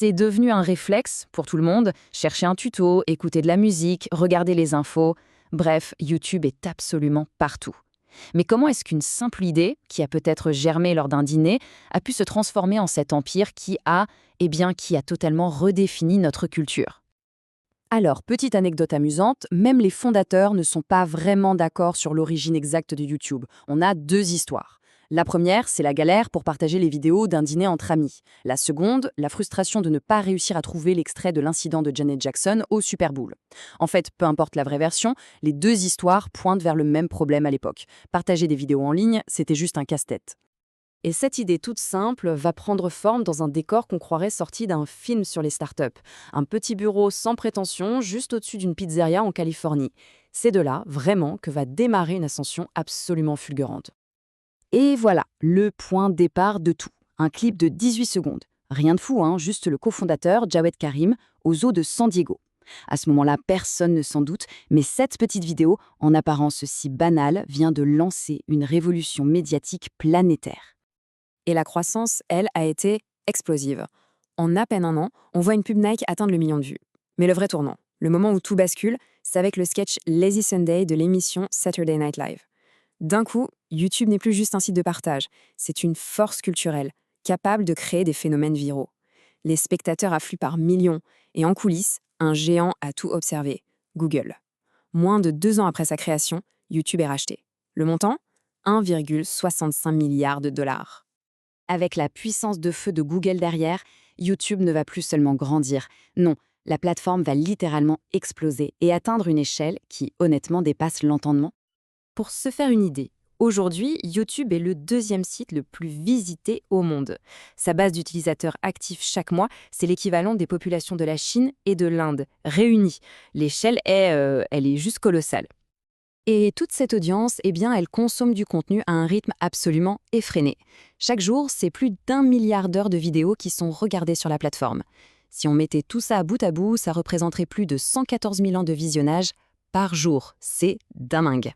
C'est devenu un réflexe pour tout le monde, chercher un tuto, écouter de la musique, regarder les infos. Bref, YouTube est absolument partout. Mais comment est-ce qu'une simple idée, qui a peut-être germé lors d'un dîner, a pu se transformer en cet empire qui a totalement redéfini notre culture? Alors, petite anecdote amusante, même les fondateurs ne sont pas vraiment d'accord sur l'origine exacte de YouTube. On a deux histoires. La première, c'est la galère pour partager les vidéos d'un dîner entre amis. La seconde, la frustration de ne pas réussir à trouver l'extrait de l'incident de Janet Jackson au Super Bowl. En fait, peu importe la vraie version, les deux histoires pointent vers le même problème à l'époque. Partager des vidéos en ligne, c'était juste un casse-tête. Et cette idée toute simple va prendre forme dans un décor qu'on croirait sorti d'un film sur les startups. Un petit bureau sans prétention, juste au-dessus d'une pizzeria en Californie. C'est de là, vraiment, que va démarrer une ascension absolument fulgurante. Et voilà, le point de départ de tout. Un clip de 18 secondes. Rien de fou, hein, juste le cofondateur, Jawed Karim, aux eaux de San Diego. À ce moment-là, personne ne s'en doute, mais cette petite vidéo, en apparence si banale, vient de lancer une révolution médiatique planétaire. Et la croissance, elle, a été explosive. En à peine un an, on voit une pub Nike atteindre le million de vues. Mais le vrai tournant, le moment où tout bascule, c'est avec le sketch Lazy Sunday de l'émission Saturday Night Live. D'un coup, YouTube n'est plus juste un site de partage, c'est une force culturelle, capable de créer des phénomènes viraux. Les spectateurs affluent par millions, et en coulisses, un géant a tout observé, Google. Moins de 2 ans après sa création, YouTube est racheté. Le montant 1,65 milliard de dollars. Avec la puissance de feu de Google derrière, YouTube ne va plus seulement grandir. Non, la plateforme va littéralement exploser et atteindre une échelle qui, honnêtement, dépasse l'entendement. Pour se faire une idée, aujourd'hui, YouTube est le deuxième site le plus visité au monde. Sa base d'utilisateurs actifs chaque mois, c'est l'équivalent des populations de la Chine et de l'Inde, réunies. L'échelle elle est juste colossale. Et toute cette audience, eh bien, elle consomme du contenu à un rythme absolument effréné. Chaque jour, c'est plus d'1 milliard d'heures de vidéos qui sont regardées sur la plateforme. Si on mettait tout ça bout à bout, ça représenterait plus de 114 000 ans de visionnage par jour. C'est dingue.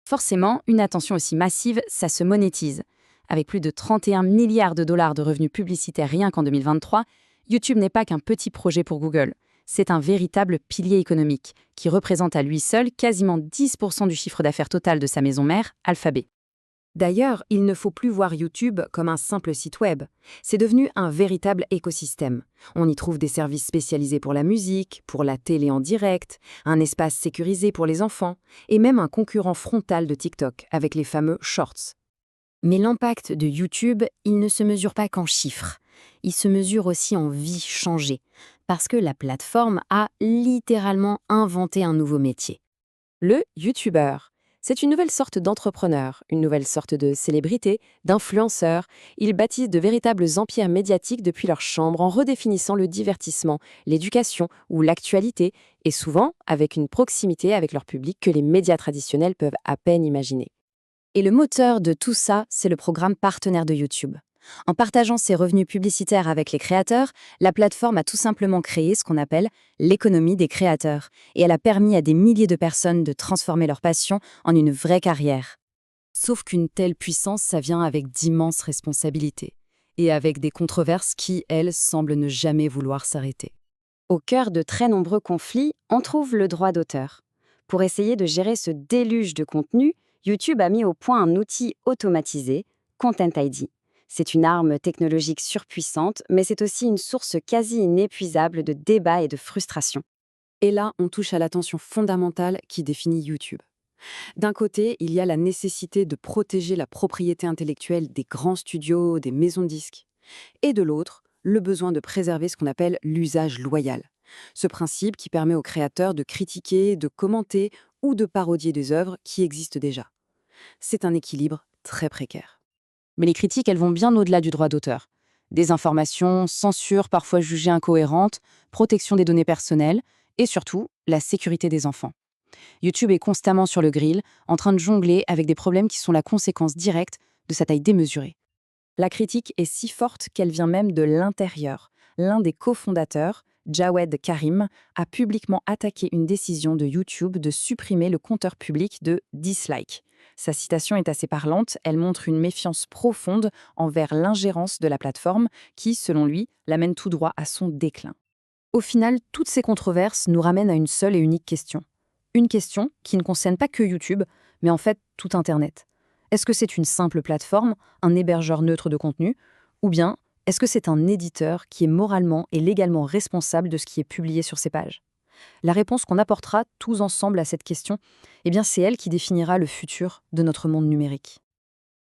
Forcément, une attention aussi massive, ça se monétise. Avec plus de 31 milliards de dollars de revenus publicitaires rien qu'en 2023, YouTube n'est pas qu'un petit projet pour Google. C'est un véritable pilier économique, qui représente à lui seul quasiment 10% du chiffre d'affaires total de sa maison mère, Alphabet. D'ailleurs, il ne faut plus voir YouTube comme un simple site web. C'est devenu un véritable écosystème. On y trouve des services spécialisés pour la musique, pour la télé en direct, un espace sécurisé pour les enfants, et même un concurrent frontal de TikTok avec les fameux Shorts. Mais l'impact de YouTube, il ne se mesure pas qu'en chiffres. Il se mesure aussi en vies changées, parce que la plateforme a littéralement inventé un nouveau métier. Le YouTuber. C'est une nouvelle sorte d'entrepreneur, une nouvelle sorte de célébrité, d'influenceur. Ils bâtissent de véritables empires médiatiques depuis leur chambre en redéfinissant le divertissement, l'éducation ou l'actualité, et souvent avec une proximité avec leur public que les médias traditionnels peuvent à peine imaginer. Et le moteur de tout ça, c'est le programme partenaire de YouTube. En partageant ses revenus publicitaires avec les créateurs, la plateforme a tout simplement créé ce qu'on appelle l'économie des créateurs, et elle a permis à des milliers de personnes de transformer leur passion en une vraie carrière. Sauf qu'une telle puissance, ça vient avec d'immenses responsabilités, et avec des controverses qui, elles, semblent ne jamais vouloir s'arrêter. Au cœur de très nombreux conflits, on trouve le droit d'auteur. Pour essayer de gérer ce déluge de contenu, YouTube a mis au point un outil automatisé, Content ID. C'est une arme technologique surpuissante, mais c'est aussi une source quasi inépuisable de débats et de frustration. Et là, on touche à la tension fondamentale qui définit YouTube. D'un côté, il y a la nécessité de protéger la propriété intellectuelle des grands studios, des maisons de disques. Et de l'autre, le besoin de préserver ce qu'on appelle l'usage loyal. Ce principe qui permet aux créateurs de critiquer, de commenter ou de parodier des œuvres qui existent déjà. C'est un équilibre très précaire. Mais les critiques, elles vont bien au-delà du droit d'auteur. Désinformation, censure parfois jugée incohérente, protection des données personnelles et surtout la sécurité des enfants. YouTube est constamment sur le grill, en train de jongler avec des problèmes qui sont la conséquence directe de sa taille démesurée. La critique est si forte qu'elle vient même de l'intérieur. L'un des cofondateurs, Jawed Karim, a publiquement attaqué une décision de YouTube de supprimer le compteur public de dislike. Sa citation est assez parlante, elle montre une méfiance profonde envers l'ingérence de la plateforme qui, selon lui, l'amène tout droit à son déclin. Au final, toutes ces controverses nous ramènent à une seule et unique question. Une question qui ne concerne pas que YouTube, mais en fait tout Internet. Est-ce que c'est une simple plateforme, un hébergeur neutre de contenu, ou bien est-ce que c'est un éditeur qui est moralement et légalement responsable de ce qui est publié sur ses pages? La réponse qu'on apportera tous ensemble à cette question, eh bien c'est elle qui définira le futur de notre monde numérique.